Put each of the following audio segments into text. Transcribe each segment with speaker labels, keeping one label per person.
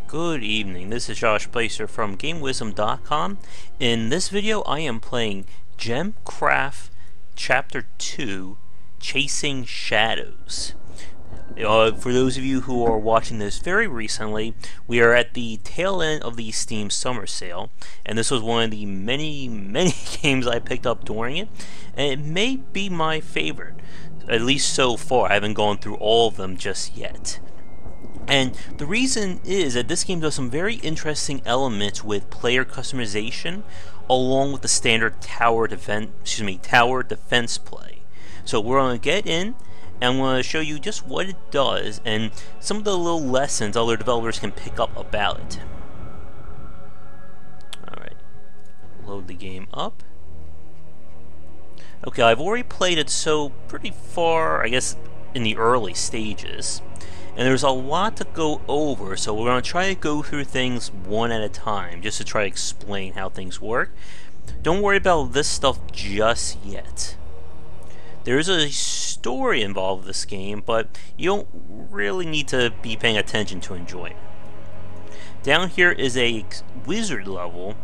Speaker 1: Good evening, this is Josh Placer from GameWisdom.com. In this video I am playing Gemcraft Chapter 2, Chasing Shadows. For those of you who are watching this very recently, we are at the tail end of the Steam Summer Sale, and this was one of the many games I picked up during it, and it may be my favorite, at least so far. I haven't gone through all of them just yet. And the reason is that this game does some very interesting elements with player customization, along with the standard tower defense play. So we're going to get in, and I'm going to show you just what it does, and some of the little lessons other developers can pick up about it. Alright, load the game up. Okay, I've already played it so pretty far, I guess, in the early stages. And there's a lot to go over, so we're going to try to go through things one at a time, just to try to explain how things work. Don't worry about this stuff just yet. There's a story involved with this game, but you don't really need to be paying attention to enjoy it. Down here is a wizard level.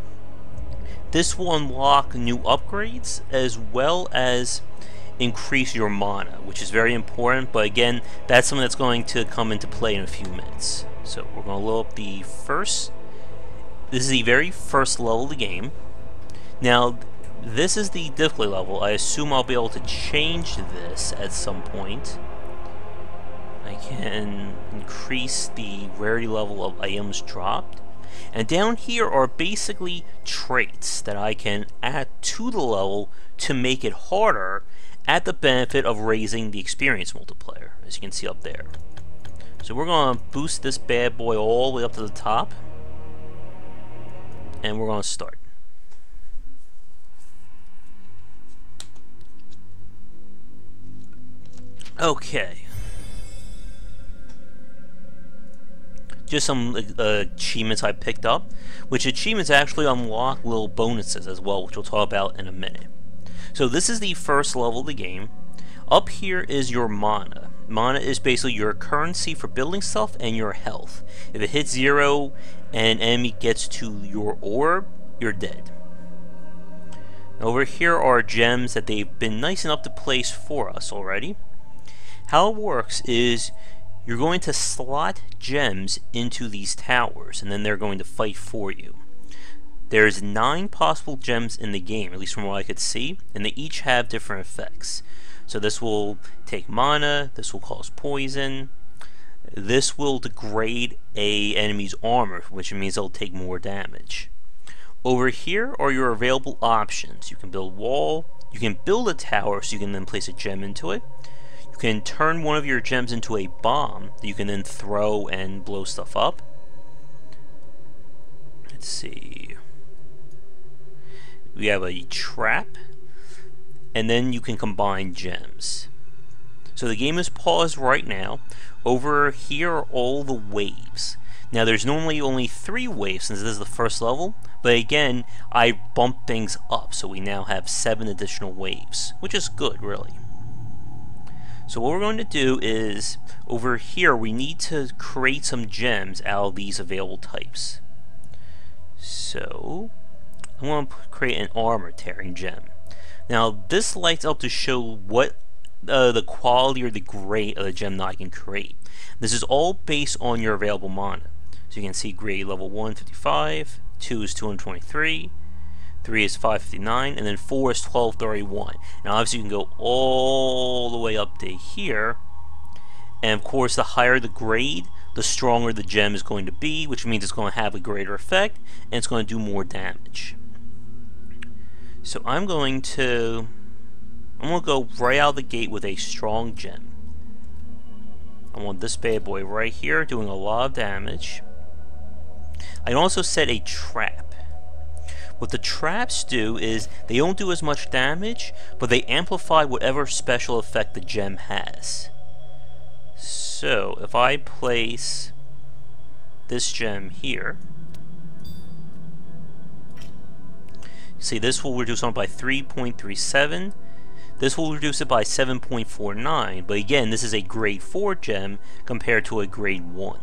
Speaker 1: This will unlock new upgrades, as well as increase your mana, which is very important, but again, that's something that's going to come into play in a few minutes. So we're going to load up the first. This is the very first level of the game. Now, this is the difficulty level. I assume I'll be able to change this at some point. I can increase the rarity level of items dropped. And down here are basically traits that I can add to the level to make it harder, at the benefit of raising the experience multiplier, as you can see up there. So we're going to boost this bad boy all the way up to the top, and we're going to start. Okay. Just some achievements I picked up, which achievements actually unlock little bonuses as well, which we'll talk about in a minute. So this is the first level of the game. Up here is your mana. Mana is basically your currency for building stuff and your health. If it hits 0 and an enemy gets to your orb, you're dead. Over here are gems that they've been nice enough to place for us already. How it works is you're going to slot gems into these towers, and then they're going to fight for you. There's 9 possible gems in the game, at least from what I could see, and they each have different effects. So this will take mana, this will cause poison, this will degrade a enemy's armor, which means they'll take more damage. Over here are your available options. You can build a wall, you can build a tower so you can then place a gem into it. You can turn one of your gems into a bomb that you can then throw and blow stuff up. Let's see. We have a trap, and then you can combine gems. So the game is paused right now. Over here are all the waves. Now there's normally only 3 waves since this is the first level, but again, I bumped things up, so we now have 7 additional waves, which is good, really. So what we're going to do is, over here we need to create some gems out of these available types. So I'm going to create an armor tearing gem. Now this lights up to show what the quality or the grade of the gem that I can create. This is all based on your available mana. So you can see grade level 1 55, 2 is 223, 3 is 559, and then 4 is 1231. Now obviously you can go all the way up to here, and of course the higher the grade, the stronger the gem is going to be, which means it's going to have a greater effect, and it's going to do more damage. So I'm going to go right out of the gate with a strong gem. I want this bad boy right here doing a lot of damage. I can also set a trap. What the traps do is they don't do as much damage, but they amplify whatever special effect the gem has. So if I place this gem here, see, this will reduce on by 3.37. This will reduce it by 7.49, but again, this is a grade 4 gem compared to a grade 1.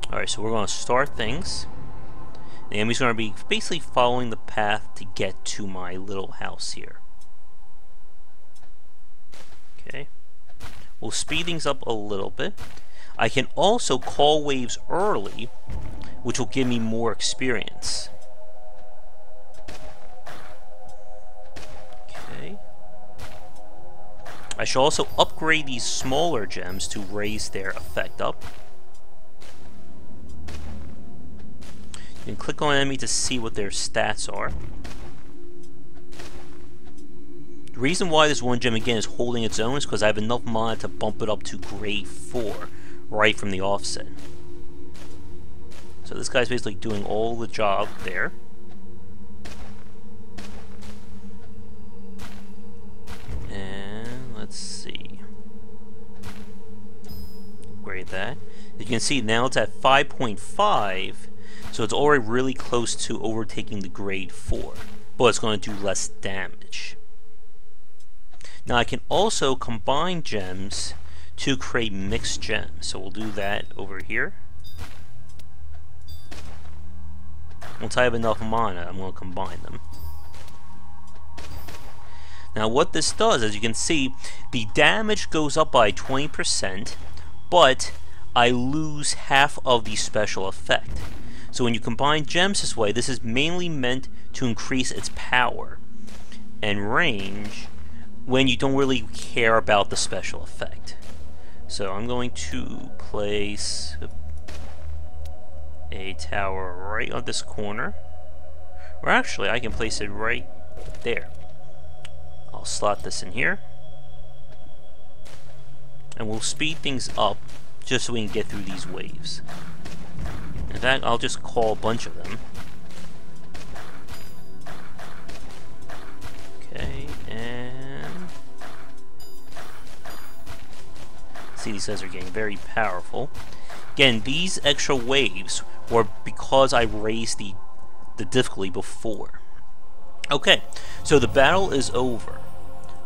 Speaker 1: Alright, so we're going to start things. The enemy's going to be basically following the path to get to my little house here. Okay. We'll speed things up a little bit. I can also call waves early, which will give me more experience. Okay. I should also upgrade these smaller gems to raise their effect up. You can click on an enemy to see what their stats are. The reason why this one gem again is holding its own is because I have enough mana to bump it up to grade 4 right from the offset. So this guy's basically doing all the job there. And let's see. Upgrade that. As you can see now it's at 5.5, so it's already really close to overtaking the grade 4, but it's going to do less damage. Now I can also combine gems to create mixed gems, so we'll do that over here. Once I have enough mana, I'm going to combine them. Now what this does, as you can see, the damage goes up by 20%, but I lose half of the special effect. So when you combine gems this way, this is mainly meant to increase its power and range when you don't really care about the special effect. So I'm going to place a tower right on this corner. Or actually, I can place it right there. I'll slot this in here. And we'll speed things up just so we can get through these waves. In fact, I'll just call a bunch of them. Okay, and see, these guys are getting very powerful. Again, these extra waves were because I raised the difficulty before. Okay, so the battle is over,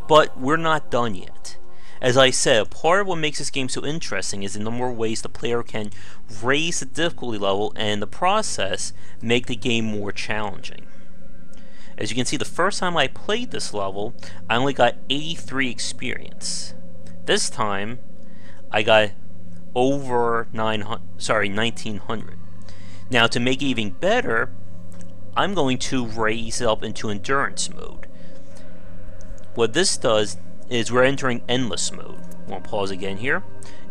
Speaker 1: but we're not done yet. As I said, part of what makes this game so interesting is the number of ways the player can raise the difficulty level and in the process make the game more challenging. As you can see, the first time I played this level, I only got 83 experience. This time, I got over 1900. Now, to make it even better, I'm going to raise it up into endurance mode. What this does is we're entering endless mode. I'll pause again here.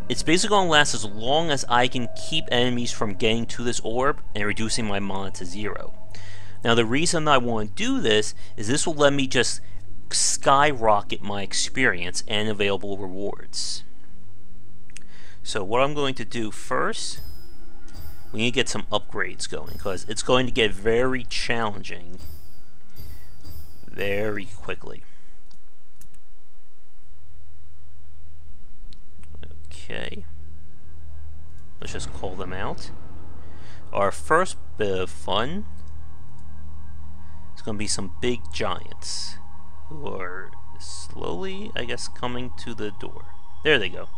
Speaker 1: It's basically going to last as long as I can keep enemies from getting to this orb and reducing my mana to 0. Now the reason I want to do this is this will let me just skyrocket my experience and available rewards. So what I'm going to do first, we need to get some upgrades going because it's going to get very challenging very quickly. Okay, let's just call them out. Our first bit of fun is going to be some big giants who are slowly, I guess, coming to the door. There they go.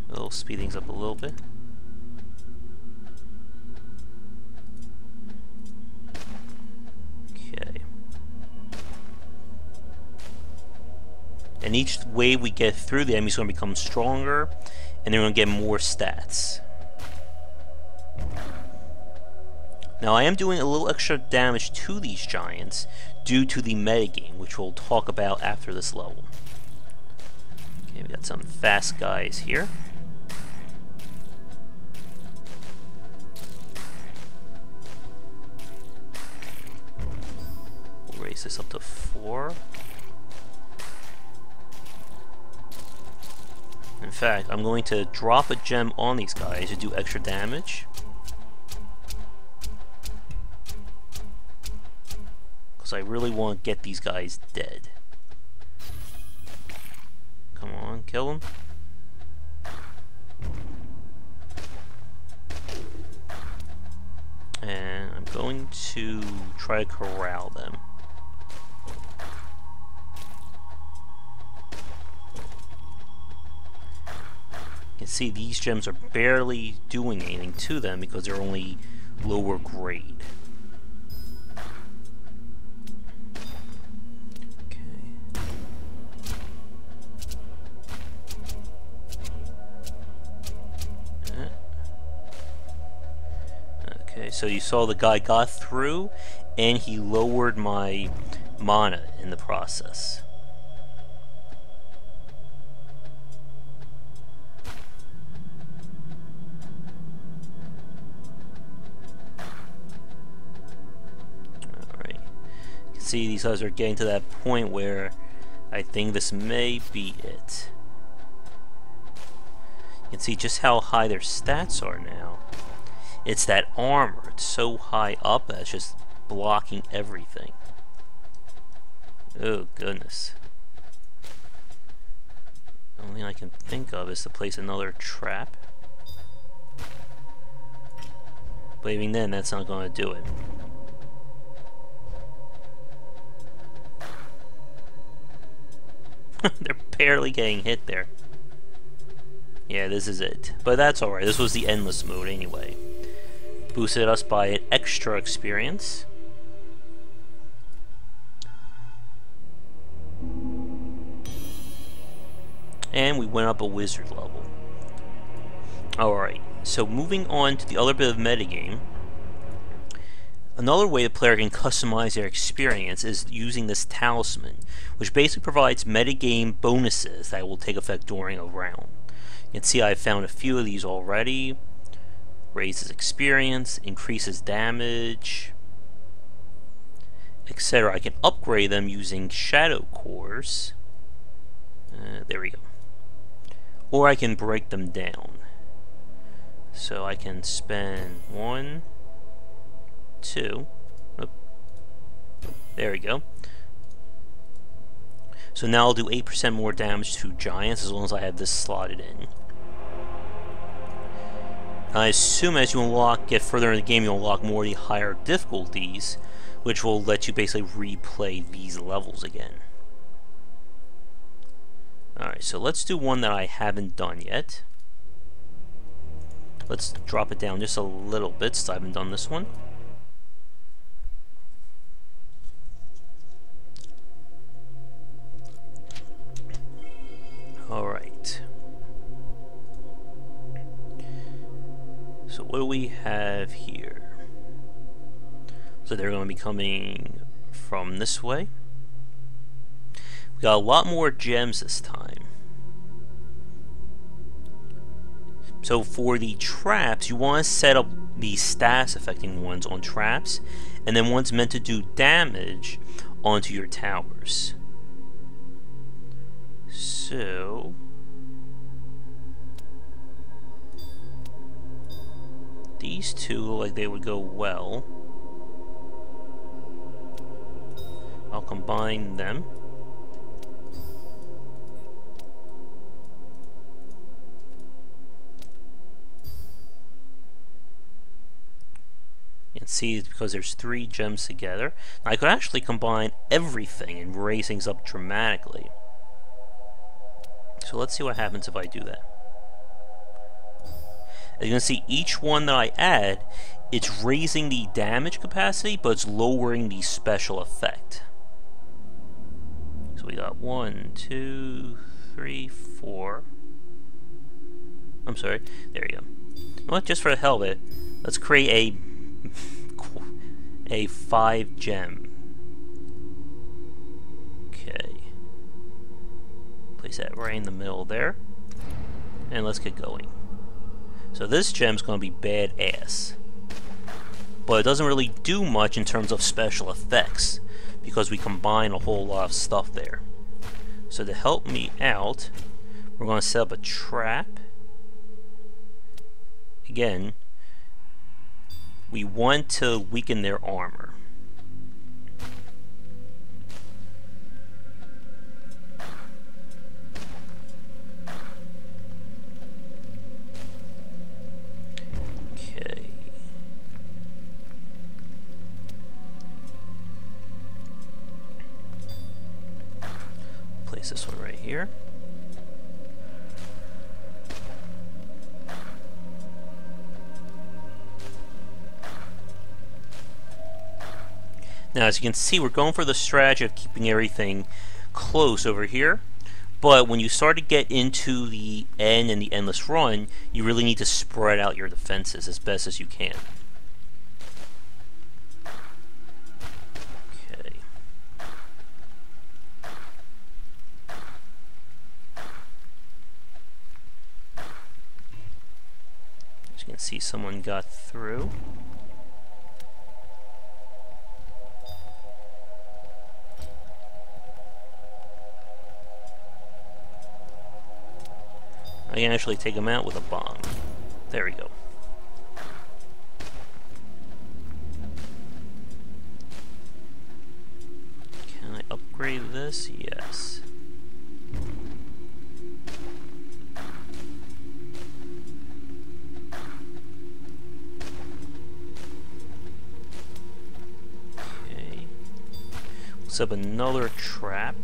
Speaker 1: We'll speed things up a little bit. Okay. And each wave we get through, the enemy's going to become stronger, and they're going to get more stats. Now I am doing a little extra damage to these giants due to the metagame, which we'll talk about after this level. Okay, we got some fast guys here. We'll raise this up to 4. In fact, I'm going to drop a gem on these guys to do extra damage. Because I really want to get these guys dead. Come on, kill them. And I'm going to try to corral them. can see these gems are barely doing anything to them because they're only lower grade. Okay, so you saw the guy got through, and he lowered my mana in the process. Alright. You can see these guys are getting to that point where I think this may be it. You can see just how high their stats are now. It's that armor. It's so high up that it's just blocking everything. Oh, goodness. The only thing I can think of is to place another trap. But even then, that's not going to do it. They're barely getting hit there. Yeah, this is it. But that's alright. This was the endless mode anyway. Boosted us by an extra experience. And we went up a wizard level. Alright, so moving on to the other bit of metagame. Another way the player can customize their experience is using this talisman, which basically provides metagame bonuses that will take effect during a round. You can see I've found a few of these already. Raises experience, increases damage, etc. I can upgrade them using shadow cores. There we go. Or I can break them down. So I can spend 1, 2. Oop. There we go. So now I'll do 8% more damage to giants as long as I have this slotted in. I assume as you get further in the game, you'll unlock more of the higher difficulties, which will let you basically replay these levels again. Alright, so let's do one that I haven't done yet. Let's drop it down just a little bit since I haven't done this one. Alright. So what do we have here? So they're going to be coming from this way. We got a lot more gems this time. So for the traps, you want to set up the stats affecting ones on traps, and then one's meant to do damage onto your towers. So these two look like they would go well. I'll combine them. You can see it's because there's 3 gems together. Now, I could actually combine everything and raise things up dramatically. So let's see what happens if I do that. As you can see, each one that I add, it's raising the damage capacity, but it's lowering the special effect. So we got 1, 2, 3, 4. I'm sorry. There you go. Well, just for the hell of it, let's create a 5 gem. Okay. Place that right in the middle there. And let's get going. So this gem's going to be badass. But it doesn't really do much in terms of special effects, because we combine a whole lot of stuff there. So to help me out, we're going to set up a trap. Again, we want to weaken their armor. Okay. Place this one right here. Now, as you can see, we're going for the strategy of keeping everything close over here. But when you start to get into the end and the endless run, you really need to spread out your defenses as best as you can. Okay. As you can see, someone got through. I can actually take him out with a bomb. There we go. Can I upgrade this? Yes. Okay. Let's up another trap.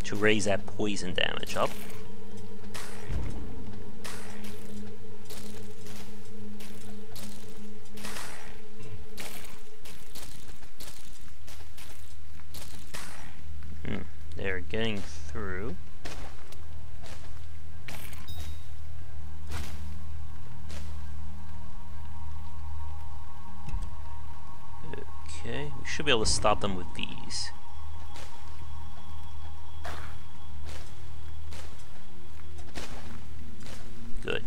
Speaker 1: To raise that poison damage up. They're getting through. Okay, we should be able to stop them with these. Good.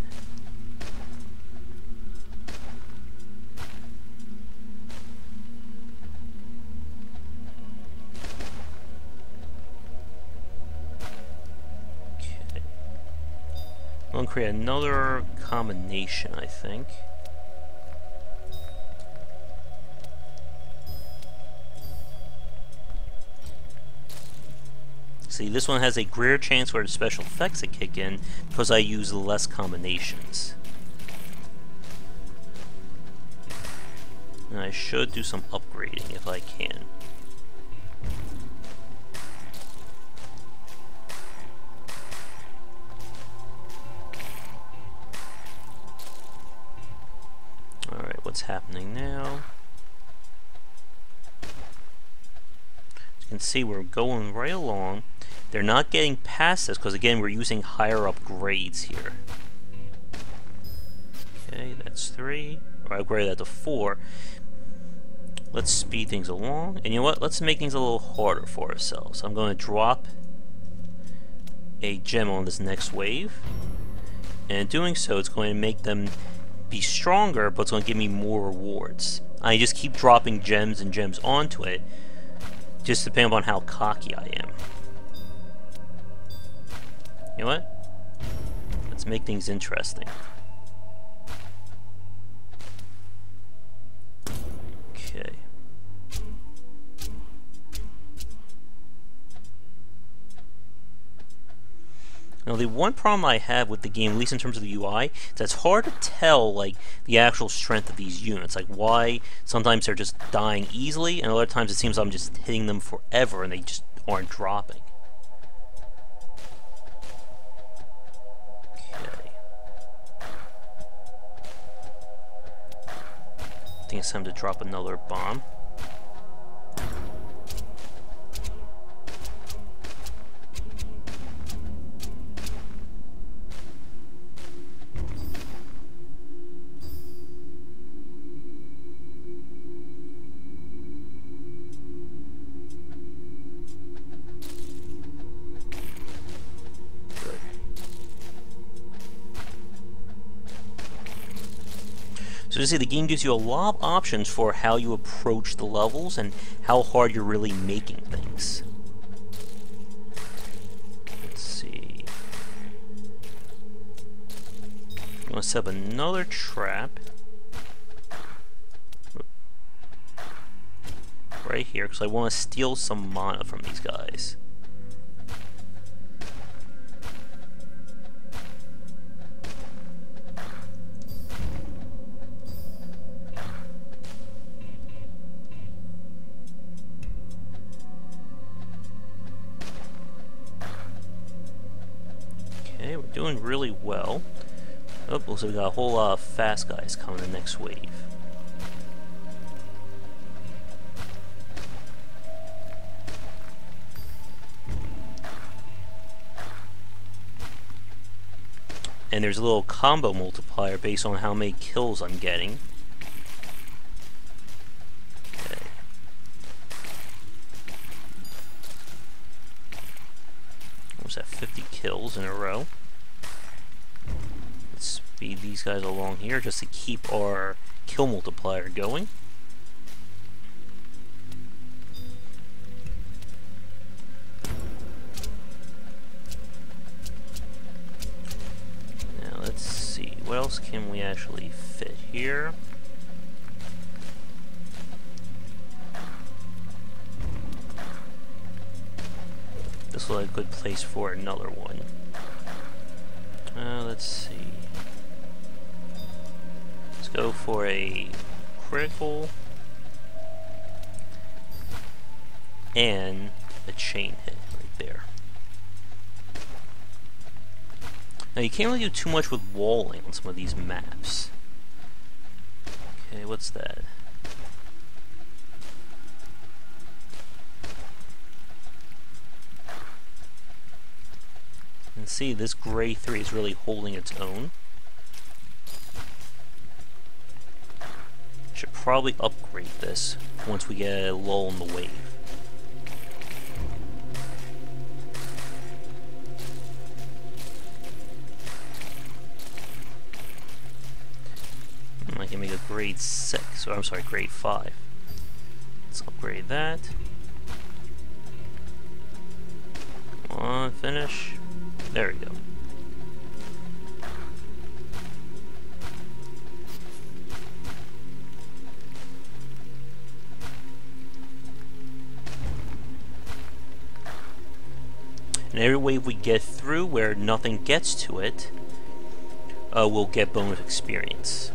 Speaker 1: Okay. I'm going to create another combination, I think. See, this one has a greater chance for the special effects to kick in because I use less combinations. And I should do some upgrading if I can. Alright, what's happening now? As you can see, we're going right along. They're not getting past us because, again, we're using higher up grades here. Okay, that's 3. Or I upgraded that to 4. Let's speed things along. And you know what? Let's make things a little harder for ourselves. I'm going to drop a gem on this next wave. And in doing so, it's going to make them be stronger, but it's going to give me more rewards. I just keep dropping gems and gems onto it, just depending on how cocky I am. You know what? Let's make things interesting. Okay. Now, the one problem I have with the game, at least in terms of the UI, is that it's hard to tell, like, the actual strength of these units. Like, why sometimes they're just dying easily, and other times it seems I'm just hitting them forever and they just aren't dropping. I think it's time to drop another bomb. So you see, the game gives you a lot of options for how you approach the levels and how hard you're really making things. Let's see. I'm going to set up another trap. Right here, because I want to steal some mana from these guys. Okay, we're doing really well. Oh, looks like we got a whole lot of fast guys coming the next wave. And there's a little combo multiplier based on how many kills I'm getting. Okay. Almost at 50 kills in a row. Let's speed these guys along here just to keep our kill multiplier going. Let's see, what else can we actually fit here? This looks like a good place for another one. Let's see. Let's go for a critical and a chain hit right there. Now you can't really do too much with walling on some of these maps. Okay, what's that? And see, this gray 3 is really holding its own. Should probably upgrade this once we get a lull in the wave. I can make a grade 6, or I'm sorry, grade 5. Let's upgrade that. Come on, finish. There we go. And every wave we get through where nothing gets to it, we'll get bonus experience.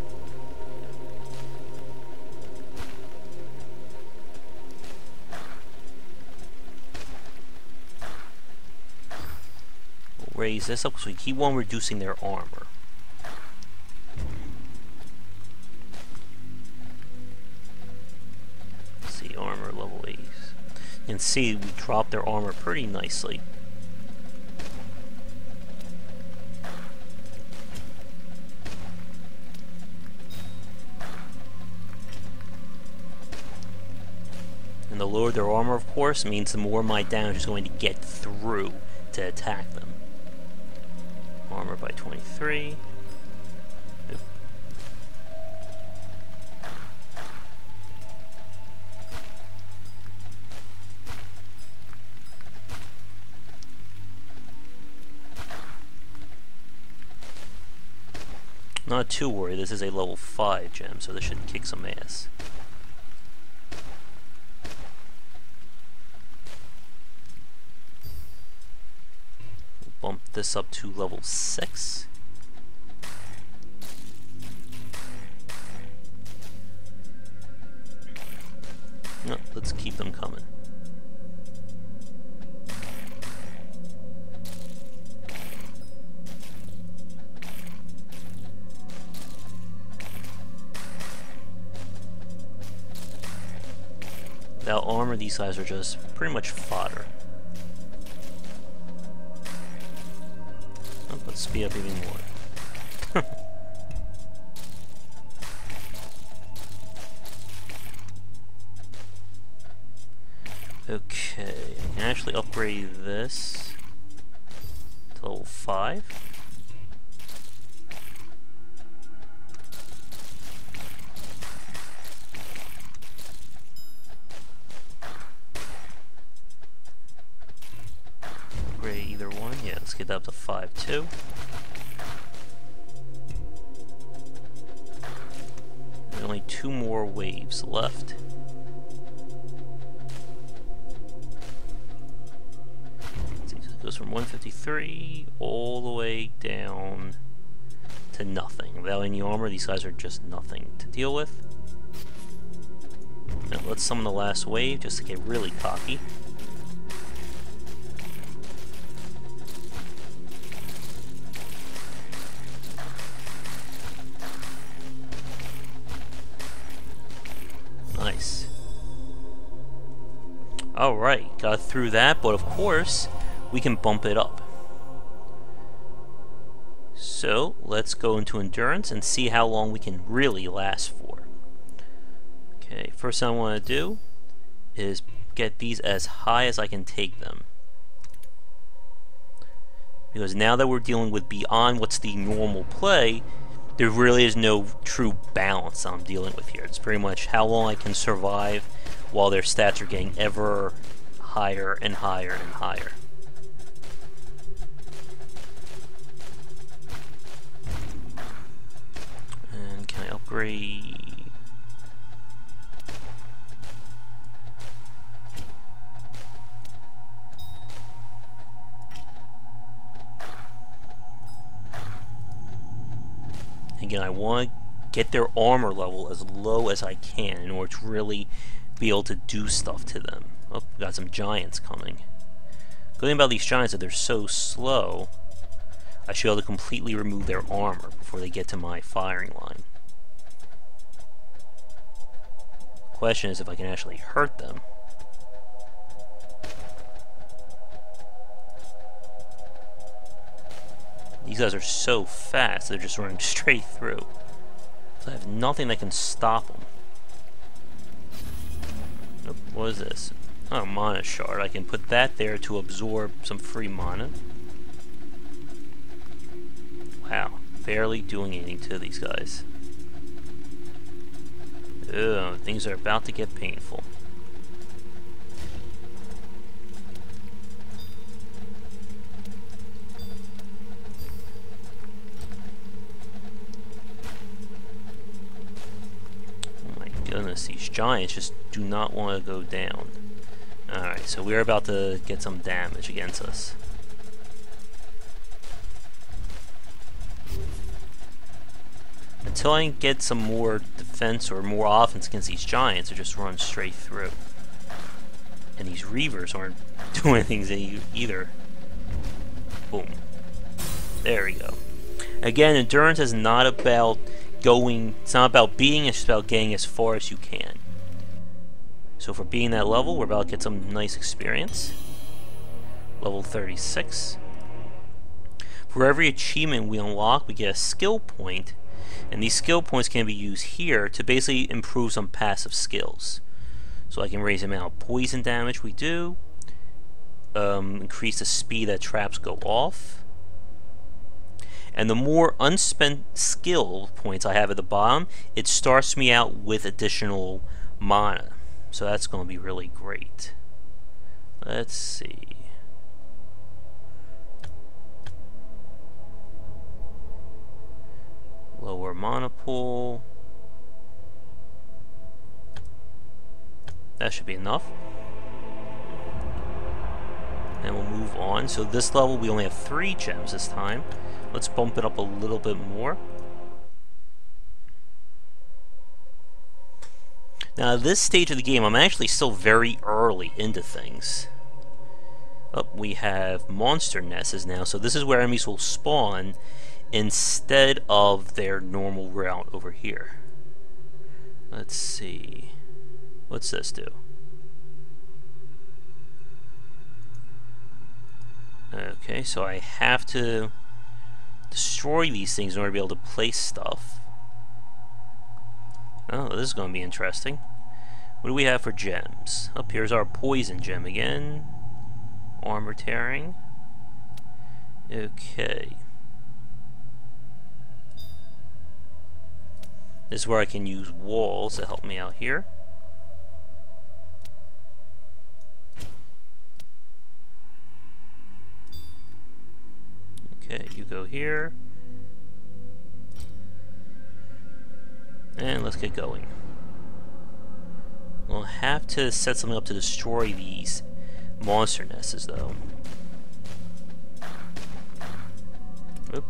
Speaker 1: Raise this up so we keep on reducing their armor. Let's see, armor level 8. You can see we dropped their armor pretty nicely. And the lower their armor, of course, means the more my damage is going to get through to attack them. Armor by 23. Oop. Not too worried, this is a level 5 gem, so this should kick some ass. Bump this up to level 6. No, let's keep them coming. Without armor, these guys are just pretty much fodder. Let's speed up even more. Okay, I can actually upgrade this to level 5. Upgrade either one. Yeah, let's get that up to 5 too. There's only 2 more waves left. It goes from 153 all the way down to nothing. Without any armor, these guys are just nothing to deal with. Now let's summon the last wave just to get really cocky. Alright, got through that, but of course, we can bump it up. So, let's go into endurance and see how long we can really last for. Okay, first thing I want to do is get these as high as I can take them. Because now that we're dealing with beyond what's the normal play, there really is no true balance I'm dealing with here. It's pretty much how long I can survive while their stats are getting ever higher and higher and higher. And can I upgrade? Again, I want to get their armor level as low as I can in order to really be able to do stuff to them. Oh, we got some giants coming. The thing about these giants is that they're so slow, I should be able to completely remove their armor before they get to my firing line. The question is if I can actually hurt them. These guys are so fast, they're just running straight through. So I have nothing that can stop them. Oh, what is this? Oh, mana shard. I can put that there to absorb some free mana. Wow, barely doing anything to these guys. Ugh, things are about to get painful. Goodness, these giants just do not want to go down. Alright, so we're about to get some damage against us. Until I can get some more defense or more offense against these giants, they just run straight through. And these reavers aren't doing anything either. Boom. There we go. Again, endurance is not about it's not about beating, it's just about getting as far as you can. So for being that level, we're about to get some nice experience. Level 36. For every achievement we unlock, we get a skill point, and these skill points can be used here to basically improve some passive skills. So I can raise the amount of poison damage we do, increase the speed that traps go off. And the more unspent skill points I have at the bottom, it starts me out with additional mana. So that's going to be really great. Let's see. Lower mana pool. That should be enough. And we'll move on. So this level we only have 3 gems this time. Let's bump it up a little bit more. Now, at this stage of the game, I'm actually still very early into things. Oh, we have monster nests now, so this is where enemies will spawn instead of their normal route over here. Let's see. What's this do? Okay, so I have to destroy these things in order to be able to place stuff. Oh, this is going to be interesting. What do we have for gems? Up here's our poison gem again. Armor tearing. Okay. This is where I can use walls to help me out here. Okay, you go here. And let's get going. We'll have to set something up to destroy these monster nests, though. Oop.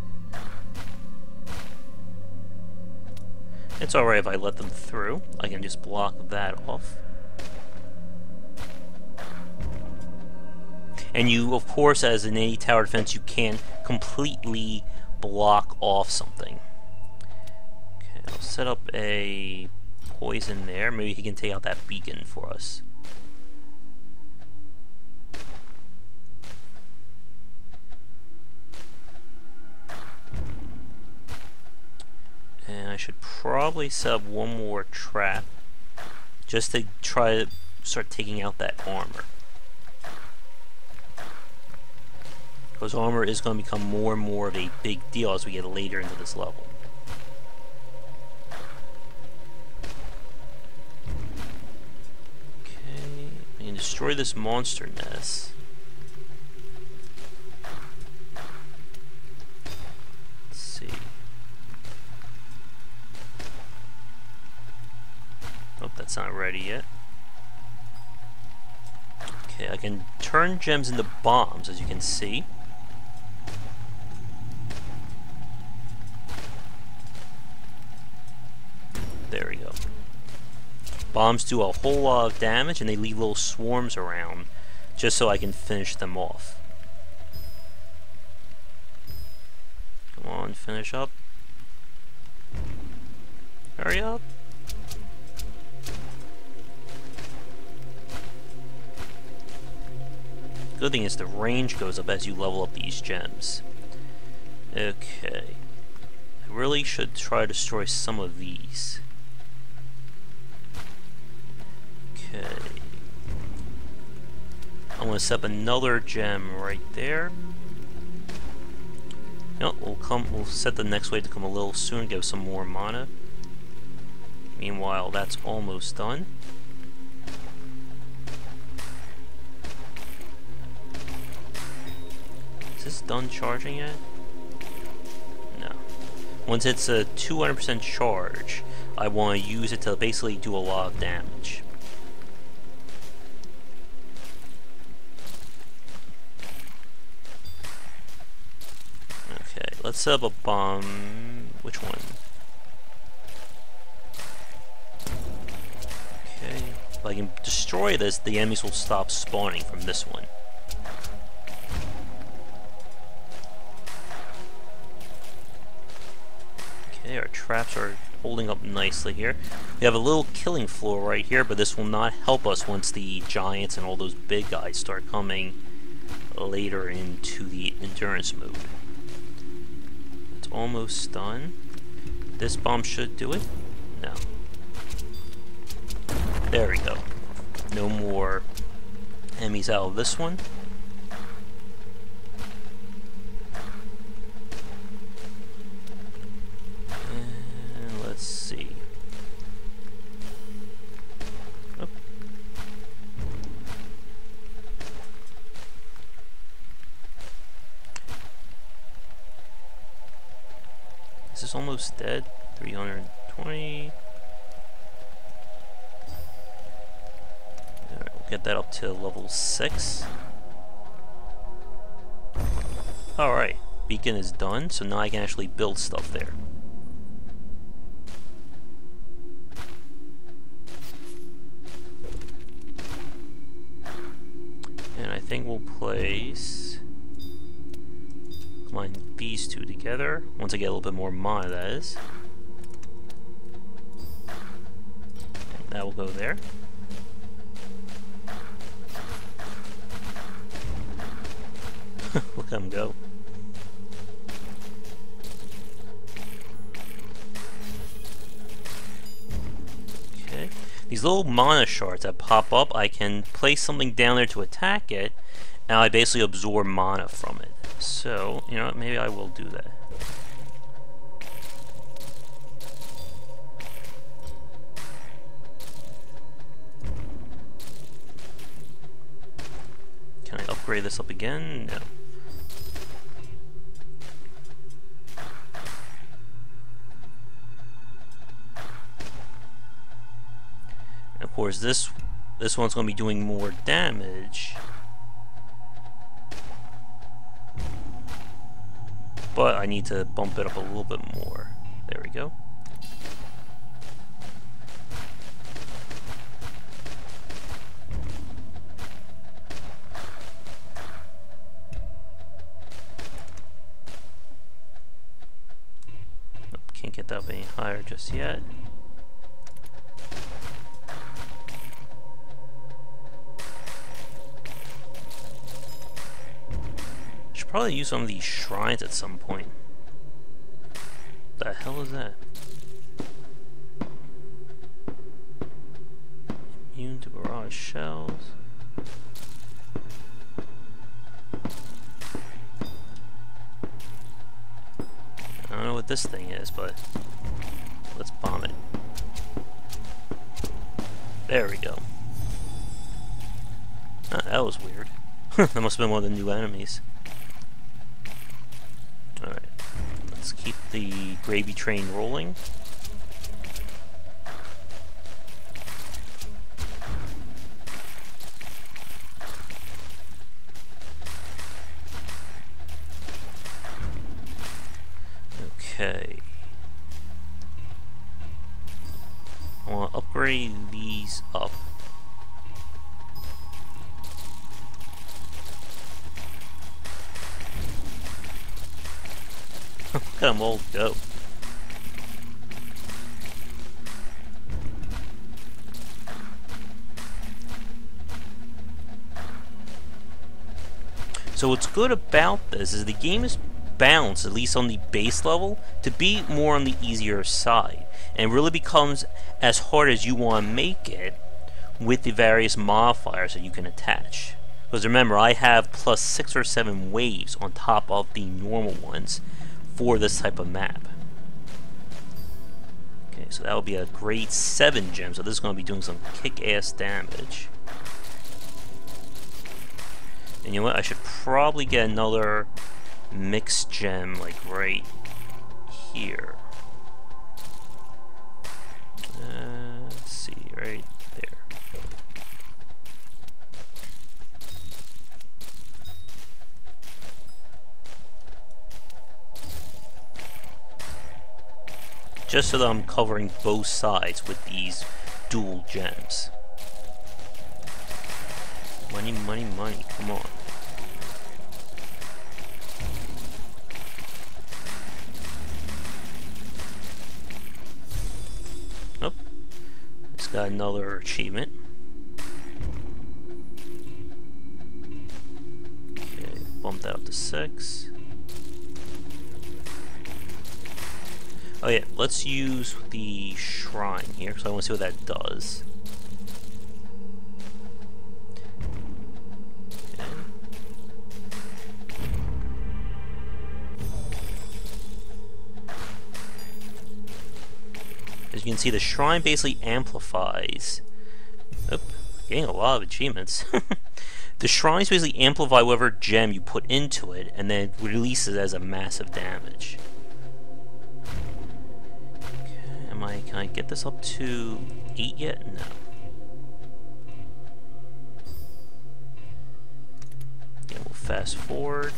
Speaker 1: It's alright if I let them through. I can just block that off. And you, of course, as in any tower defense, you can't completely block off something. Okay, I'll set up a poison there. Maybe he can take out that beacon for us. should probably set up one more trap just to try to start taking out that armor. Because armor is going to become more and more of a big deal as we get later into this level. Okay, I can destroy this monster nest. Let's see. Oh, that's not ready yet. Okay, I can turn gems into bombs, as you can see. There we go. Bombs do a whole lot of damage, and they leave little swarms around, just so I can finish them off. Come on, finish up. Hurry up. Good thing is the range goes up as you level up these gems. Okay. I really should try to destroy some of these. Okay. I'm going to set up another gem right there. Yep, we'll set the next wave to come a little soon, give some more mana. Meanwhile, that's almost done. Is this done charging yet? No. Once it's a 200% charge, I want to use it to basically do a lot of damage. Okay, let's set up a bomb. Which one? Okay, if I can destroy this, the enemies will stop spawning from this one. Okay, our traps are holding up nicely here. We have a little killing floor right here, but this will not help us once the giants and all those big guys start coming later into the endurance mode. It's almost done. This bomb should do it. No. There we go. No more enemies out of this one. And let's see. Oh. Is this almost dead? 320. Alright, we'll get that up to level 6. Alright, beacon is done, so now I can actually build stuff there. And I think we'll place... combine these two together, once I get a little bit more mana, that is. And that will go there. Look at him go. Okay. These little mana shards that pop up, I can place something down there to attack it, and I basically absorb mana from it. So, you know what, maybe I will do that. Can I upgrade this up again? No. And of course, this one's going to be doing more damage. But I need to bump it up a little bit more. There we go. Nope, can't get that up any higher just yet. Probably use some of these shrines at some point. The hell is that? Immune to barrage shells. I don't know what this thing is, but let's bomb it. There we go. Ah, that was weird. That must have been one of the new enemies. Alright. Let's keep the gravy train rolling. Okay. I want to upgrade these up. Look at them all go. So what's good about this is the game is balanced, at least on the base level, to be more on the easier side. And it really becomes as hard as you want to make it with the various modifiers that you can attach. Because remember, I have plus 6 or 7 waves on top of the normal ones for this type of map. Okay, so that will be a grade 7 gem, so this is going to be doing some kick-ass damage. And you know what, I should probably get another mixed gem, like right here. Let's see, right there. Just so that I'm covering both sides with these dual gems. Money, money, money, come on. Oh, it's got another achievement. Okay, bump that up to 6. Oh yeah, let's use the shrine here, so I want to see what that does. As you can see, the shrine basically amplifies. Oop, getting a lot of achievements. The shrines basically amplify whatever gem you put into it, and then it releases as a massive damage. Okay, can I get this up to 8 yet? No. Yeah, we'll fast forward.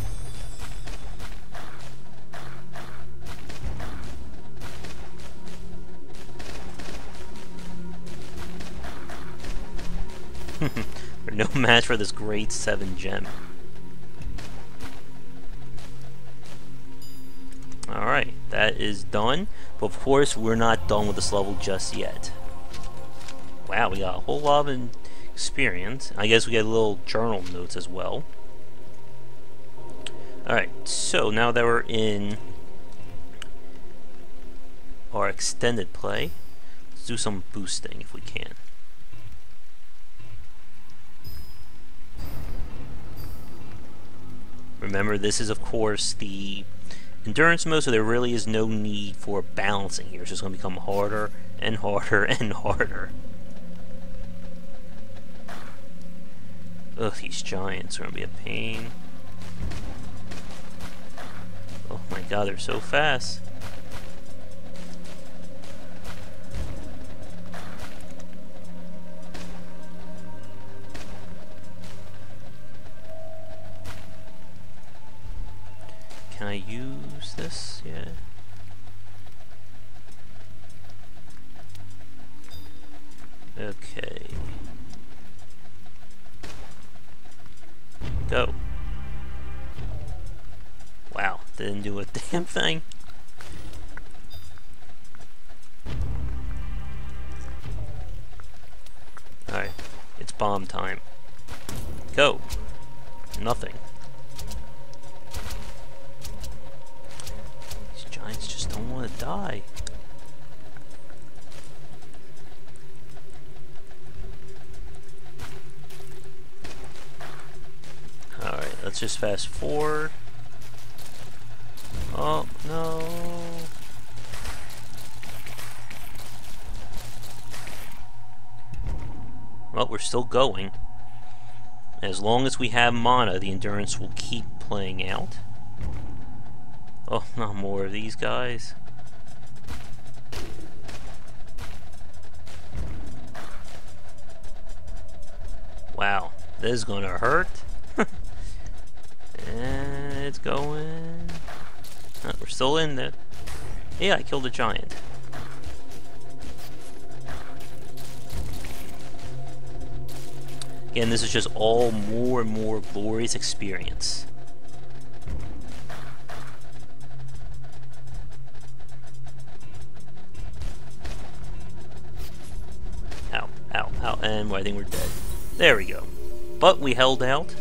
Speaker 1: We're no match for this grade 7 gem. Alright, that is done. But of course, we're not done with this level just yet. Wow, we got a whole lot of experience. I guess we get little journal notes as well. Alright, so now that we're in our extended play, let's do some boosting if we can. Remember, this is of course the endurance mode, so there really is no need for balancing here. It's just going to become harder and harder and harder. Ugh, these giants are going to be a pain. Oh my god, they're so fast. Can I use this? Yeah. Okay. Go. Wow, didn't do a damn thing. Alright, it's bomb time. Go. Nothing. Just don't want to die. just fast forward. Oh, no. Well, we're still going. As long as we have mana, the endurance will keep playing out. Oh, not more of these guys. Wow, this is gonna hurt. And it's going... Oh, we're still in there. Yeah, I killed a giant. Again, this is just all more and more glorious experience. Ow, ow, ow, and I think we're dead. There we go. But we held out,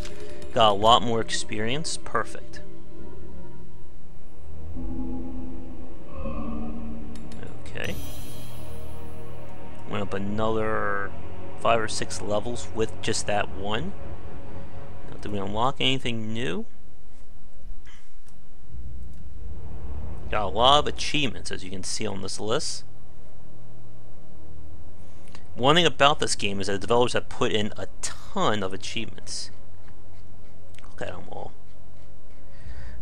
Speaker 1: got a lot more experience, perfect. Okay. Went up another 5 or 6 levels with just that one. Now, did we unlock anything new? Got a lot of achievements, as you can see on this list. One thing about this game is that the developers have put in a ton of achievements. Look at them all.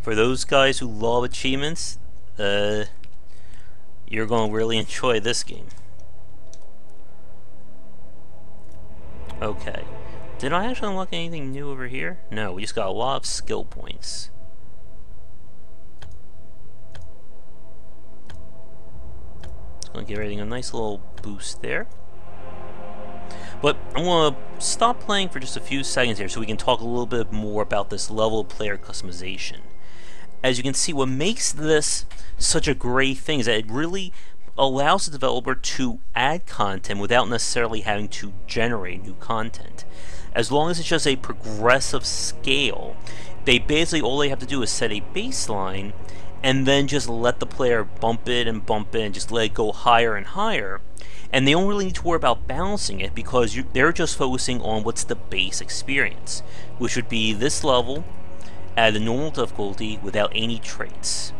Speaker 1: For those guys who love achievements, you're going to really enjoy this game. Okay. Did I actually unlock anything new over here? No, we just got a lot of skill points. It's going to give everything a nice little boost there. But I'm going to stop playing for just a few seconds here so we can talk a little bit more about this level of player customization. As you can see, what makes this such a great thing is that it really allows the developer to add content without necessarily having to generate new content. As long as it's just a progressive scale, all they have to do is set a baseline and then just let the player bump it and just let it go higher and higher. And they don't really need to worry about balancing it because they're just focusing on what's the base experience, which would be this level at a normal difficulty without any traits.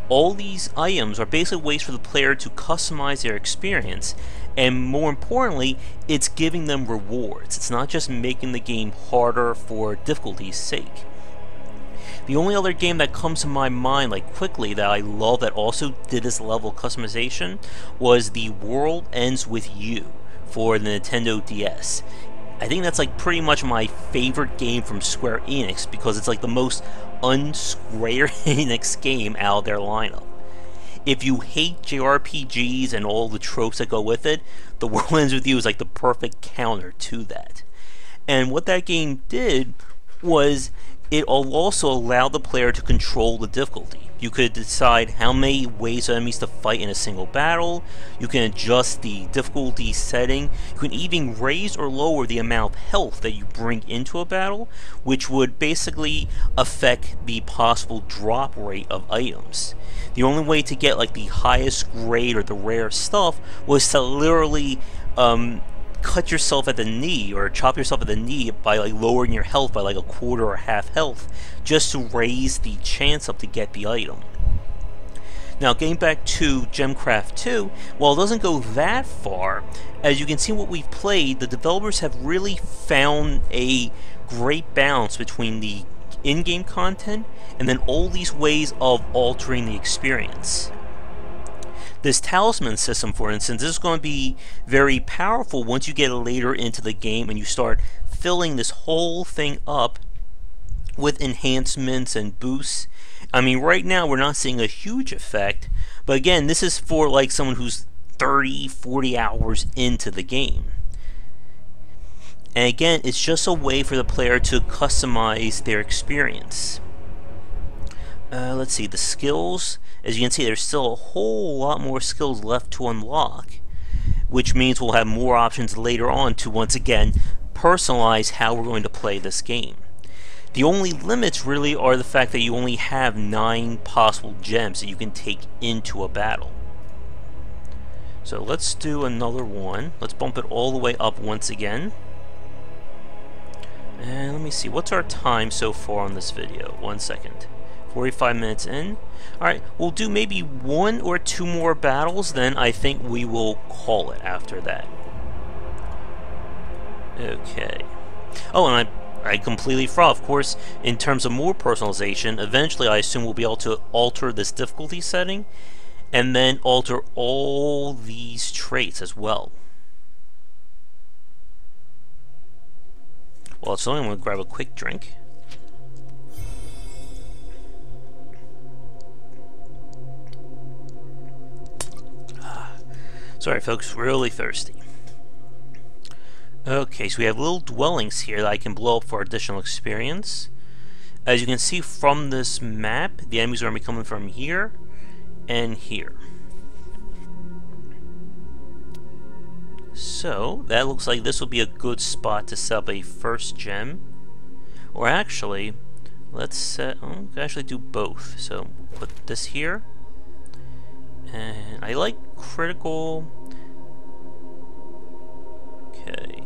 Speaker 1: All these items are basically ways for the player to customize their experience, and more importantly, it's giving them rewards. It's not just making the game harder for difficulty's sake. The only other game that comes to my mind like quickly that I love that also did this level of customization was The World Ends With You for the Nintendo DS. I think that's like pretty much my favorite game from Square Enix because it's like the most un-Square Enix game out of their lineup. If you hate JRPGs and all the tropes that go with it, The World Ends With You is like the perfect counter to that. And what that game did was it also allowed the player to control the difficulty. You could decide how many ways of enemies to fight in a single battle. You can adjust the difficulty setting. You can even raise or lower the amount of health that you bring into a battle, which would basically affect the possible drop rate of items. The only way to get like the highest grade or the rare stuff was to literally cut yourself at the knee or chop yourself at the knee by like lowering your health by like a quarter or half health just to raise the chance up to get the item. Now getting back to Gemcraft 2, while it doesn't go that far, as you can see what we've played, the developers have really found a great balance between the in-game content and then all these ways of altering the experience. This talisman system, for instance, is going to be very powerful once you get later into the game and you start filling this whole thing up with enhancements and boosts. I mean, right now we're not seeing a huge effect, but again, this is for like someone who's 30, 40 hours into the game. And again, it's just a way for the player to customize their experience. Let's see, the skills. As you can see, there's still a whole lot more skills left to unlock, which means we'll have more options later on to once again personalize how we're going to play this game. The only limits really are the fact that you only have 9 possible gems that you can take into a battle. So let's do another one. Let's bump it all the way up once again. And let me see, what's our time so far on this video? 1 second. 45 minutes in. Alright, we'll do maybe 1 or 2 more battles, then I think we will call it after that. Okay. Oh, and I completely forgot, of course, in terms of more personalization, eventually I assume we'll be able to alter this difficulty setting, and then alter all these traits as well. Well, so I'm going to grab a quick drink. Sorry folks, really thirsty. Okay, so we have little dwellings here that I can blow up for additional experience. As you can see from this map, the enemies are going to be coming from here and here. So, that looks like this will be a good spot to set up a first gem. Or actually, let's set, we can actually do both. So, put this here. And I like critical. Okay.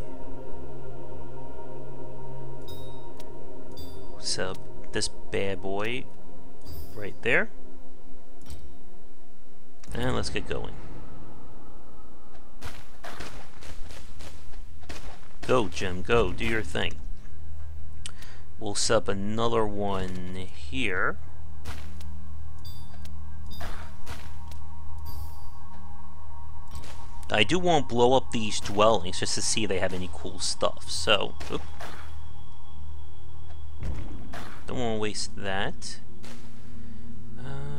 Speaker 1: So this bad boy right there. And let's get going. Go, Jim, go, do your thing. We'll set up another one here. I do want to blow up these dwellings just to see if they have any cool stuff, so... Oop. Don't want to waste that.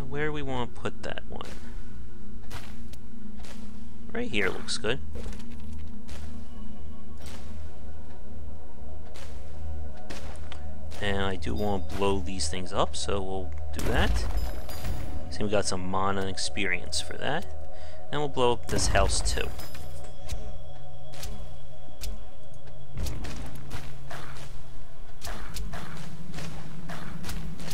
Speaker 1: Where do we want to put that one? Right here looks good. And I do want to blow these things up, so we'll do that. See, we got some mana and experience for that. And we'll blow up this house too.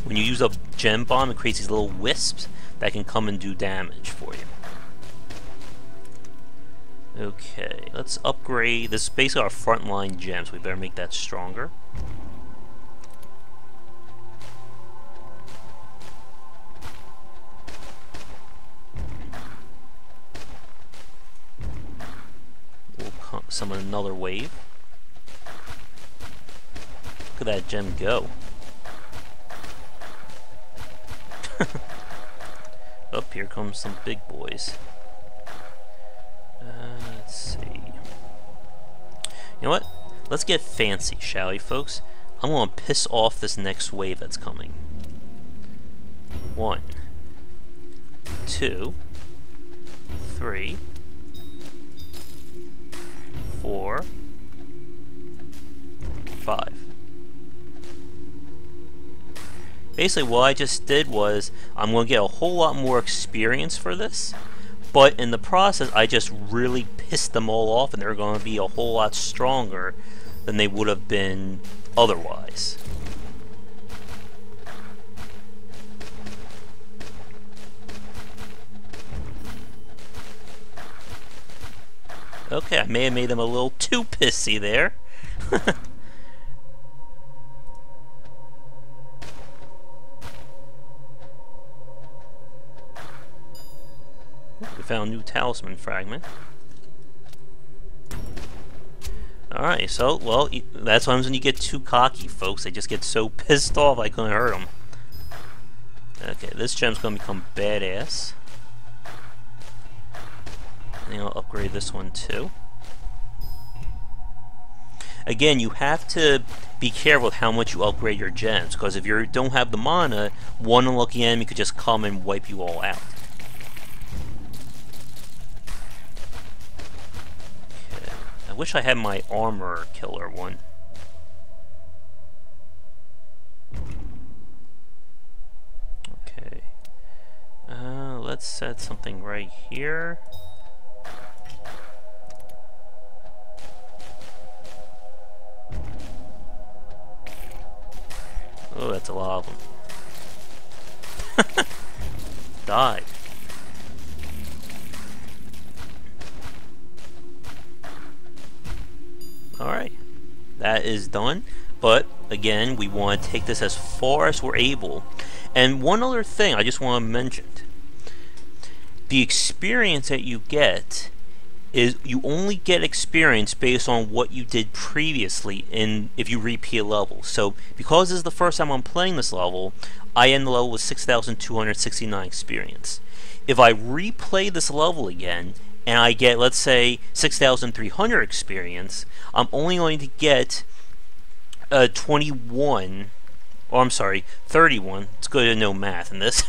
Speaker 1: When you use a gem bomb, it creates these little wisps that can come and do damage for you. Okay, let's upgrade. This is basically our frontline gems. We better make that stronger. Summon another wave. Look at that gem go. Up here comes some big boys. Let's see. You know what? Let's get fancy, shall we, folks? I'm going to piss off this next wave that's coming. 1, 2, 3, 4, 5. Basically what I just did was I'm going to get a whole lot more experience for this, but in the process I just really pissed them all off and they're going to be a whole lot stronger than they would have been otherwise. Okay, I may have made them a little too pissy there. We found a new talisman fragment. Alright, so, well, that's what happens when you get too cocky, folks. They just get so pissed off I couldn't hurt them. Okay, this gem's gonna become badass. And I'll upgrade this one too. Again, you have to be careful with how much you upgrade your gems, because if you don't have the mana, one unlucky enemy could just come and wipe you all out. Okay. I wish I had my armor killer one. Okay. Let's set something right here. Oh, that's a lot of them. Died. Alright. That is done. But again, we want to take this as far as we're able. And one other thing I just want to mention. The experience that you get is you only get experience based on what you did previously if you repeat a level. So because this is the first time I'm playing this level, I end the level with 6,269 experience. If I replay this level again and I get, let's say, 6,300 experience, I'm only going to get 31, or I'm sorry, 31, it's good to know math in this,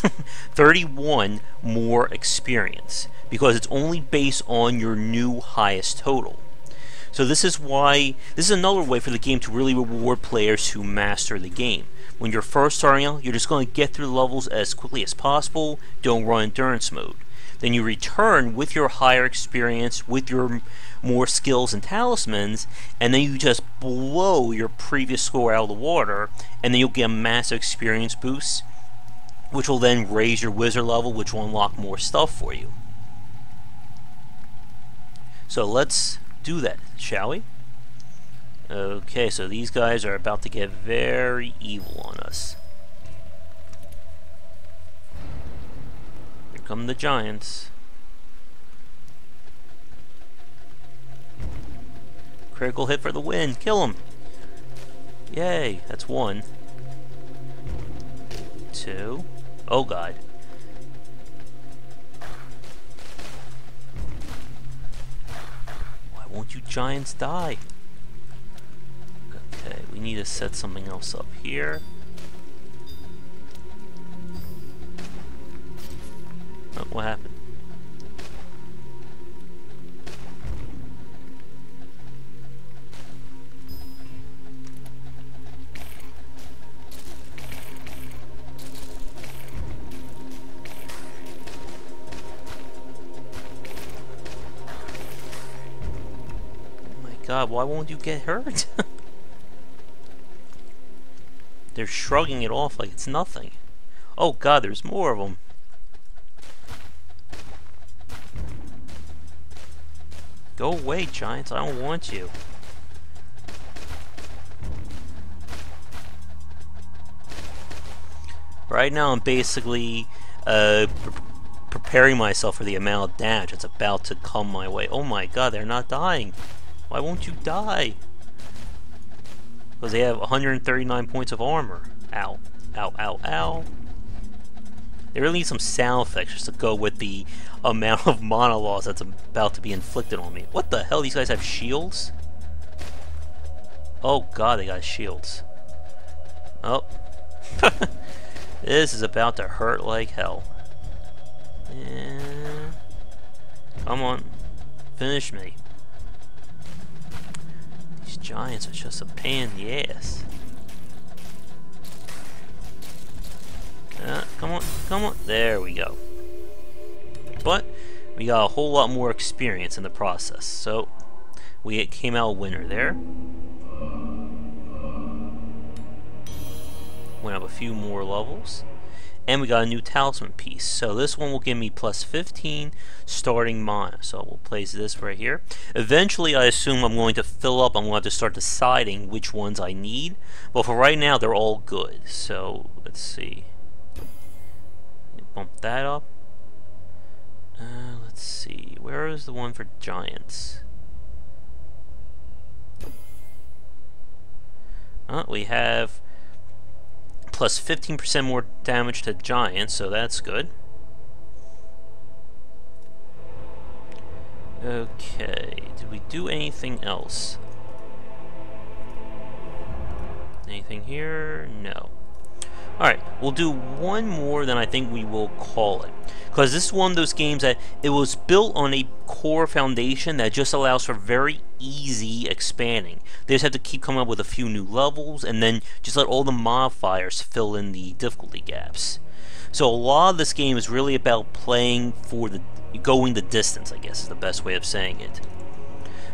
Speaker 1: 31 more experience, because it's only based on your new highest total. So this is another way for the game to really reward players who master the game. When you're first starting out, you're just going to get through the levels as quickly as possible, don't run endurance mode. Then you return with your higher experience, with your more skills and talismans, and then you just blow your previous score out of the water, and then you'll get a massive experience boost, which will then raise your wizard level, which will unlock more stuff for you. So let's do that, shall we? Okay, so these guys are about to get very evil on us. Here come the giants. Critical hit for the win. Kill him. Yay, that's 1. 2. Oh god. Why won't you giants die? Okay, we need to set something else up here. Oh, what happened? God, why won't you get hurt? They're shrugging it off like it's nothing. Oh god, there's more of them. Go away, giants, I don't want you. Right now I'm basically preparing myself for the amount of damage that's about to come my way. Oh my god, they're not dying. Why won't you die? Because they have 139 points of armor. Ow. Ow, ow, ow. They really need some sound effects just to go with the amount of mana loss that's about to be inflicted on me. What the hell? These guys have shields? Oh god, they got shields. Oh. This is about to hurt like hell. Yeah. Come on. Finish me. Giants are just a pain in the ass. Come on, come on. There we go. But we got a whole lot more experience in the process, so we came out a winner there. Went up a few more levels. And we got a new talisman piece. So this one will give me plus 15 starting mana. So we'll place this right here. Eventually, I assume I'm going to fill up. I'm going to have to start deciding which ones I need. But for right now, they're all good. So let's see. Bump that up. Let's see. Where is the one for giants? We have plus 15% more damage to giants, so that's good. Okay, did we do anything else? Anything here? No. Alright, we'll do one more, then I think we will call it. Because this is one of those games that it was built on a core foundation that just allows for very easy expanding. They just have to keep coming up with a few new levels and then just let all the modifiers fill in the difficulty gaps. So a lot of this game is really about playing for going the distance, I guess is the best way of saying it.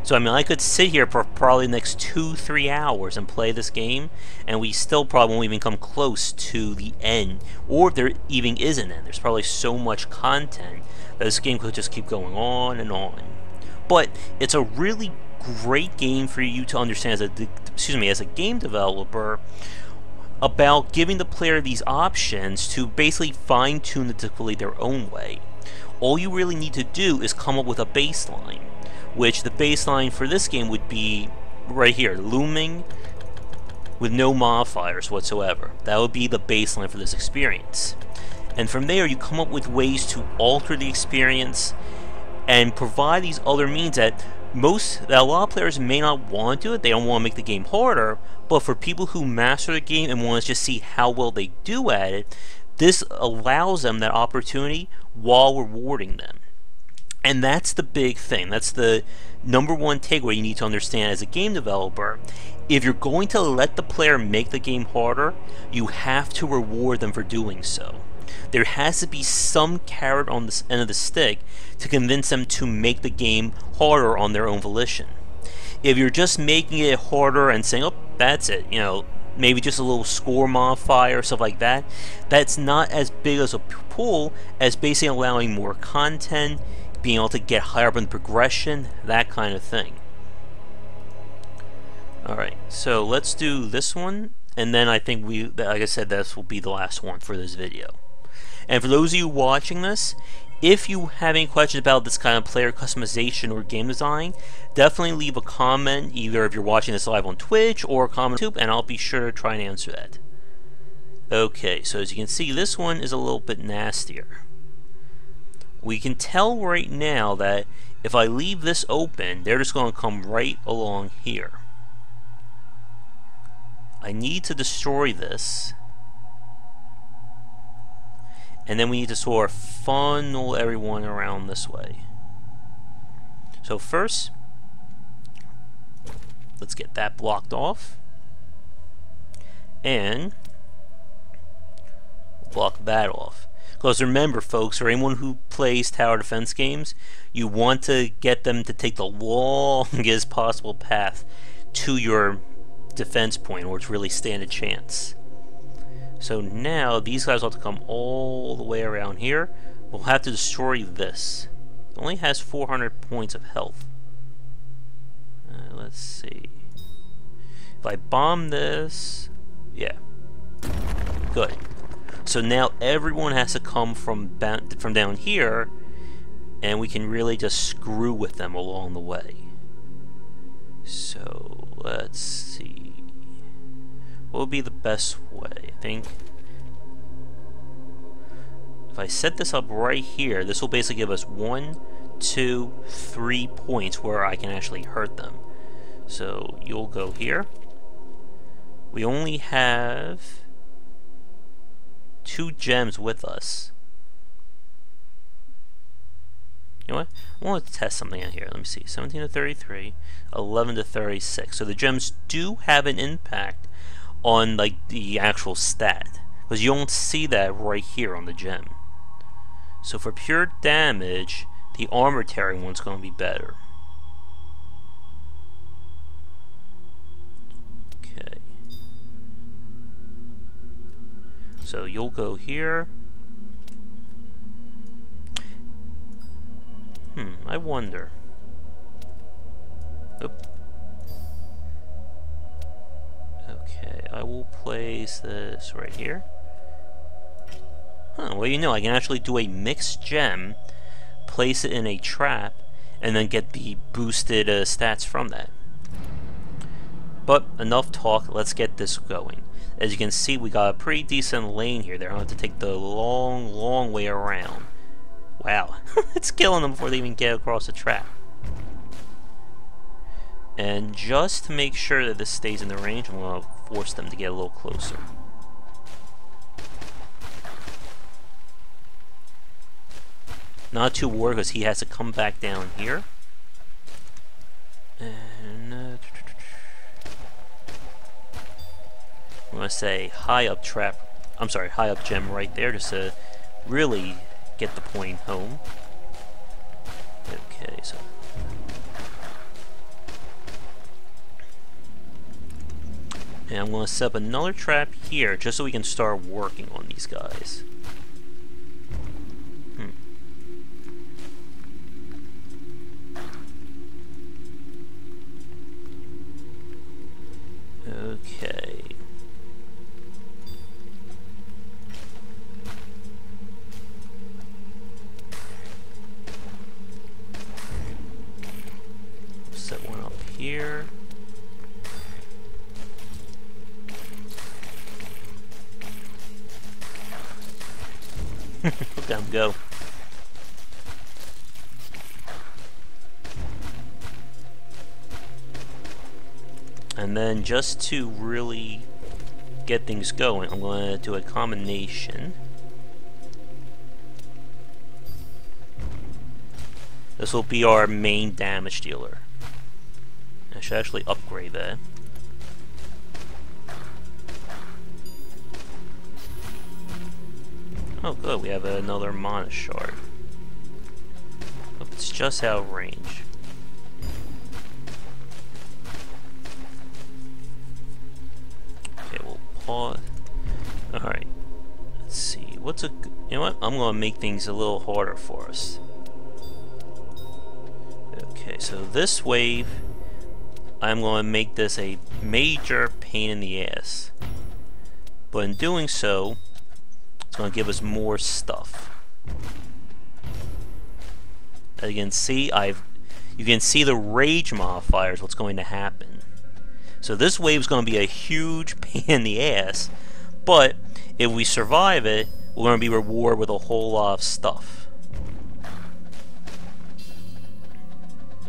Speaker 1: So I mean, I could sit here for probably the next 2-3 hours and play this game, and we still probably won't even come close to the end, or if there even is an end. There's probably so much content that this game could just keep going on and on. But it's a really great game for you to understand as a game developer, about giving the player these options to basically fine-tune the difficulty their own way. All you really need to do is come up with a baseline, which the baseline for this game would be right here, looming with no modifiers whatsoever. That would be the baseline for this experience. And from there, you come up with ways to alter the experience and provide these other means that a lot of players may not want to do it. They don't want to make the game harder, but for people who master the game and want to just see how well they do at it, this allows them that opportunity while rewarding them. And that's the big thing. That's the number one takeaway you need to understand as a game developer. If you're going to let the player make the game harder, you have to reward them for doing so. There has to be some carrot on the end of the stick to convince them to make the game harder on their own volition. If you're just making it harder and saying, oh, that's it, maybe just a little score modifier, stuff like that, that's not as big as a pull as basically allowing more content, being able to get higher up in progression, that kind of thing. Alright, so let's do this one, and then I think like I said, this will be the last one for this video. And for those of you watching this, if you have any questions about this kind of player customization or game design, definitely leave a comment, either if you're watching this live on Twitch or comment on YouTube, and I'll be sure to try and answer that. Okay, so as you can see, this one is a little bit nastier. We can tell right now that if I leave this open, they're just going to come right along here. I need to destroy this. And then we need to sort of funnel everyone around this way. So first, let's get that blocked off. And block that off. Because remember, folks, for anyone who plays tower defense games, you want to get them to take the longest possible path to your defense point, or to really stand a chance. So now these guys will have to come all the way around here. We'll have to destroy this. It only has 400 points of health. Let's see. If I bomb this, yeah, good. So now everyone has to come from down here, and we can really just screw with them along the way. So let's see. What would be the best way? I think if I set this up right here, this will basically give us 1, 2, 3 points where I can actually hurt them. So you'll go here. We only have 2 gems with us. You know what? I want to test something out here. Let me see. 17 to 33, 11 to 36. So the gems do have an impact on like the actual stat, because you don't see that right here on the gem. So for pure damage, the armor tearing one's going to be better. Okay. So you'll go here. I wonder. Oop. Okay, I will place this right here. Well, I can actually do a mixed gem, place it in a trap, and then get the boosted stats from that. But enough talk, let's get this going. As you can see, we got a pretty decent lane here. They're going to have to take the long way around. Wow, it's killing them before they even get across the trap. And just to make sure that this stays in the range, I'm going to force them to get a little closer. Not too worried because he has to come back down here. And I'm going to say high up gem right there just to really get the point home. Okay, so and I'm going to set up another trap here just so we can start working on these guys. Okay. Set one up here. Look at him go. And then just to really get things going, I'm going to do a combination. This will be our main damage dealer. I should actually upgrade that. Oh good, we have another mana shard. Hope it's just out of range. Okay, we'll pause. Alright. Let's see. What's a... You know what? I'm going to make things a little harder for us. Okay, so this wave, I'm going to make this a major pain in the ass. But in doing so, it's going to give us more stuff. As you can see, you can see the rage modifier is what's going to happen. So this wave is going to be a huge pain in the ass, but if we survive it, we're going to be rewarded with a whole lot of stuff.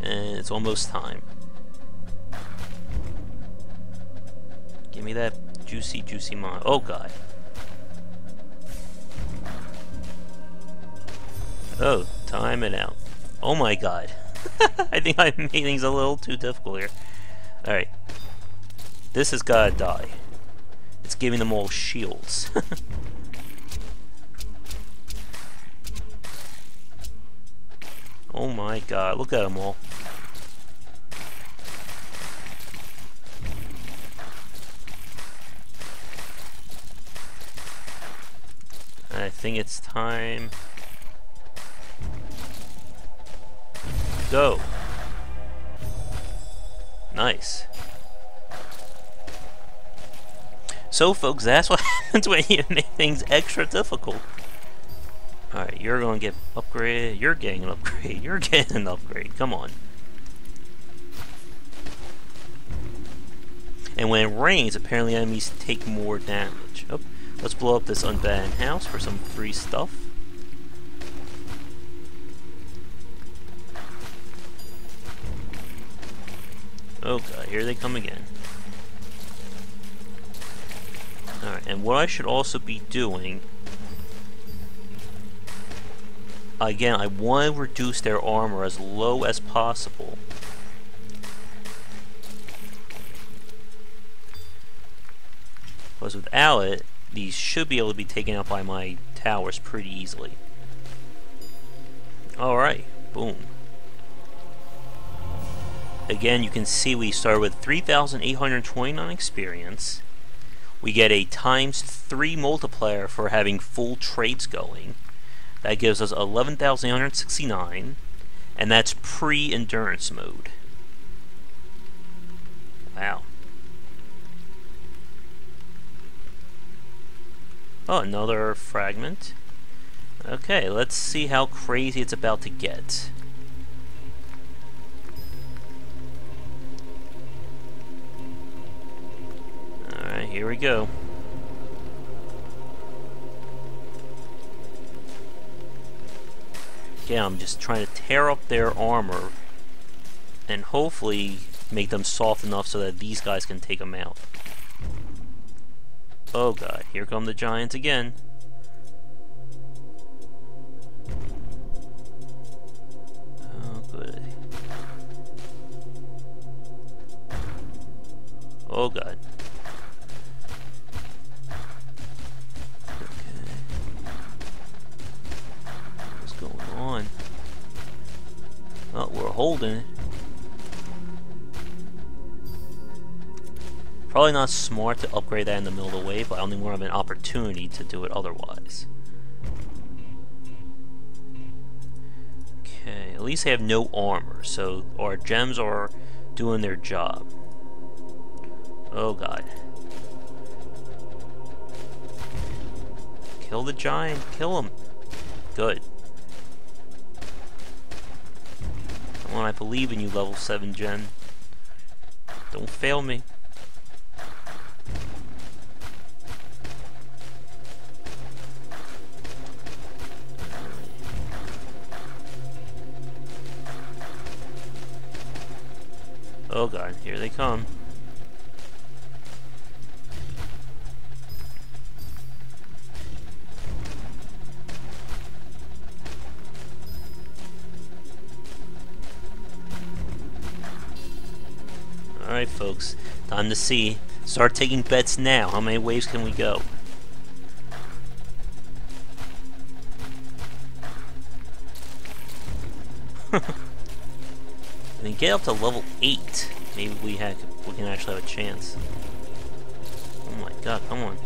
Speaker 1: And it's almost time. Give me that juicy, juicy mod. Oh god. Oh, time it out. Oh my god. I think I made things a little too difficult here. Alright. This has gotta die. It's giving them all shields. Oh my god, look at them all. I think it's time. Go. Nice. So folks, that's what happens when you make things extra difficult. Alright, you're gonna get upgraded, you're getting an upgrade, you're getting an upgrade, come on. And when it rains, apparently enemies take more damage. Oh, let's blow up this unbanned house for some free stuff. Oh god, here they come again. Alright, and what I should also be doing... Again, I want to reduce their armor as low as possible. Because without it, these should be able to be taken out by my towers pretty easily. Alright, boom. Again, you can see we start with 3,829 experience. We get a ×3 multiplier for having full traits going. That gives us 11,869, and that's pre-endurance mode. Wow. Oh, another fragment. Okay, let's see how crazy it's about to get. Alright, here we go. Again, I'm just trying to tear up their armor and hopefully make them soft enough so that these guys can take them out. Oh god, here come the giants again. Oh good. Oh god. On. Oh, we're holding it. Probably not smart to upgrade that in the middle of the wave, but I don't think we're having an opportunity to do it otherwise. Okay, at least they have no armor, so our gems are doing their job. Oh god. Kill the giant. Kill him. Good. Come on, I believe in you, level 7 Gen. Don't fail me. Oh god, here they come. Alright folks, time to see. Start taking bets now. How many waves can we go? I mean, get up to level 8. Maybe we can actually have a chance. Oh my god, come on.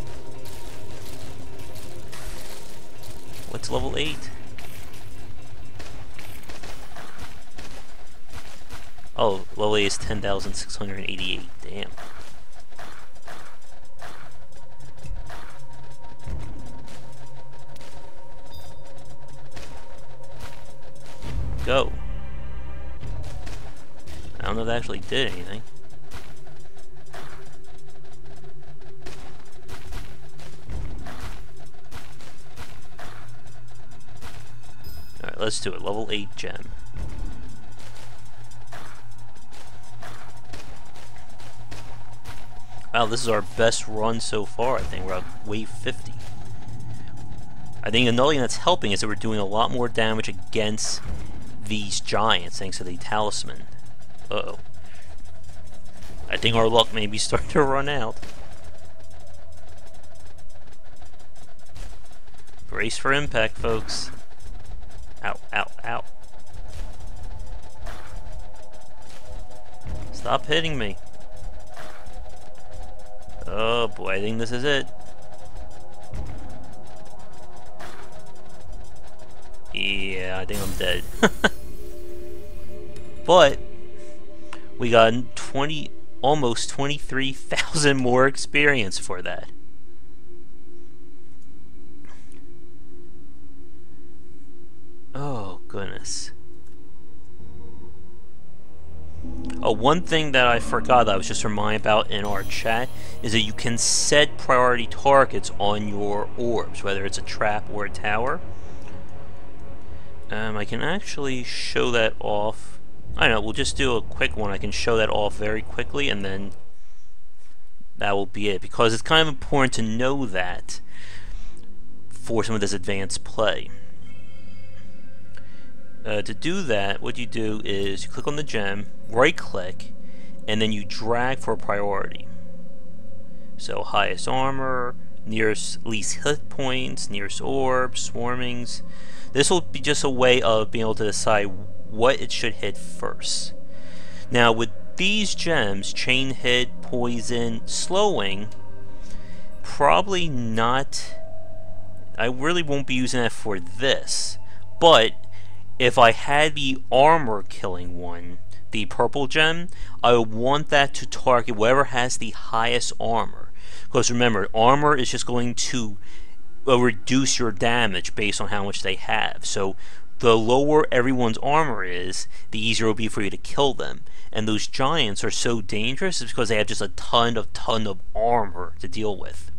Speaker 1: What's level 8? Oh, level 8 is 10,688. Damn. Go. I don't know if that actually did anything. Alright, let's do it. Level 8 gem. Wow, this is our best run so far, I think. We're at wave 50. I think another thing that's helping is that we're doing a lot more damage against these giants thanks to the talisman. Uh-oh. I think our luck may be starting to run out. Brace for impact, folks. Ow, ow, ow. Stop hitting me. Oh boy, I think this is it. Yeah, I think I'm dead. But we got almost 23,000 more experience for that. Oh goodness. Oh, one thing that I forgot that I was just reminded about in our chat is that you can set priority targets on your orbs, whether it's a trap or a tower. I can actually show that off. I don't know, we'll just do a quick one. I can show that off very quickly, and then that will be it. Because it's kind of important to know that for some of this advanced play. To do that, what you do is you click on the gem, right-click, and then you drag for a priority. So highest armor, nearest least hit points, nearest orb, swarmings. This will be just a way of being able to decide what it should hit first. Now with these gems, chain hit, poison, slowing, probably not. I really won't be using that for this, but if I had the armor killing one, the purple gem, I would want that to target whatever has the highest armor. Because remember, armor is just going to reduce your damage based on how much they have. So the lower everyone's armor is, the easier it will be for you to kill them. And those giants are so dangerous is because they have just a ton of armor to deal with.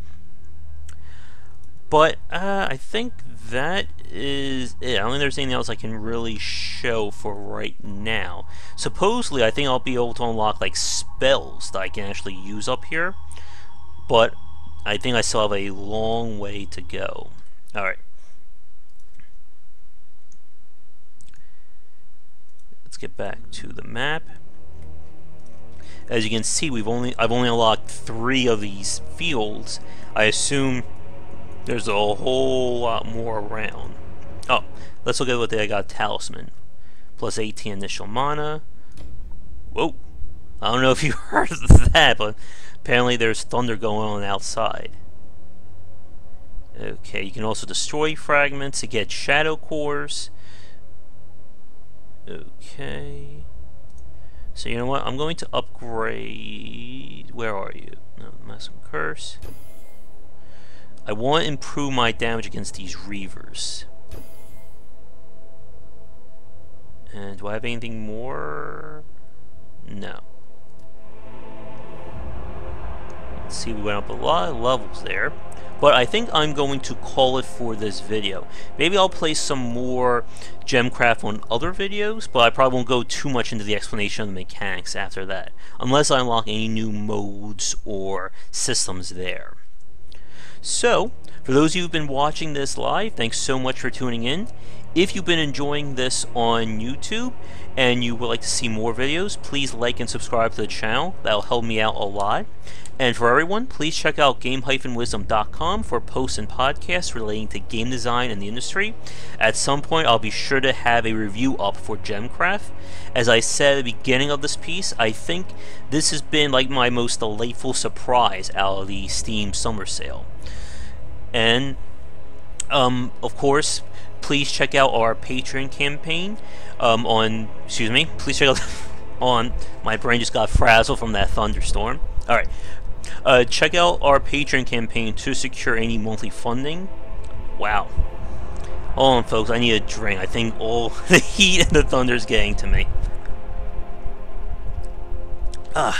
Speaker 1: But I think that is it. I don't think there's anything else I can really show for right now. Supposedly, I think I'll be able to unlock like spells that I can actually use up here. But I think I still have a long way to go. Alright. Let's get back to the map. As you can see, I've only unlocked 3 of these fields. I assume there's a whole lot more around. Oh, let's look at what they got. Talisman. Plus 18 initial mana. Whoa. I don't know if you heard of that, but apparently there's thunder going on outside. Okay, you can also destroy fragments to get shadow cores. Okay. So you know what? I'm going to upgrade. Where are you? Last one, curse. I want to improve my damage against these Reavers. And do I have anything more? No. Let's see, we went up a lot of levels there. But I think I'm going to call it for this video. Maybe I'll play some more Gemcraft on other videos, but I probably won't go too much into the explanation of the mechanics after that, unless I unlock any new modes or systems there. So, for those of you who've been watching this live, thanks so much for tuning in. If you've been enjoying this on YouTube and you would like to see more videos, please like and subscribe to the channel. That'll help me out a lot. And for everyone, please check out game-wisdom.com for posts and podcasts relating to game design and the industry. At some point, I'll be sure to have a review up for Gemcraft. As I said at the beginning of this piece, I think this has been like my most delightful surprise out of the Steam Summer Sale. And, of course, please check out our Patreon campaign please check out on, my brain just got frazzled from that thunderstorm. Alright, check out our Patreon campaign to secure any monthly funding. Wow. Hold on, folks, I need a drink. I think all the heat and the thunder is getting to me.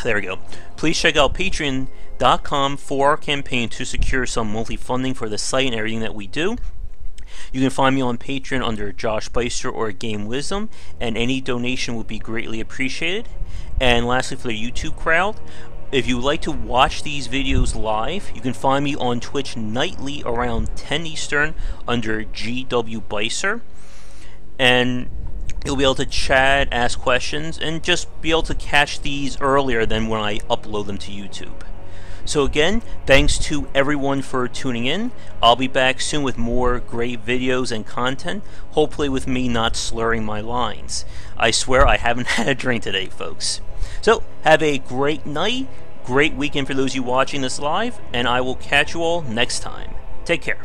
Speaker 1: There we go. Please check out patreon.com for our campaign to secure some monthly funding for the site and everything that we do. You can find me on Patreon under Josh Beister or Game Wisdom, and any donation would be greatly appreciated. And lastly, for the YouTube crowd, if you would like to watch these videos live, you can find me on Twitch nightly around 10 Eastern under GW Beister. And you'll be able to chat, ask questions, and just be able to catch these earlier than when I upload them to YouTube. So again, thanks to everyone for tuning in. I'll be back soon with more great videos and content, hopefully with me not slurring my lines. I swear I haven't had a drink today, folks. So, have a great night, great weekend for those of you watching this live, and I will catch you all next time. Take care.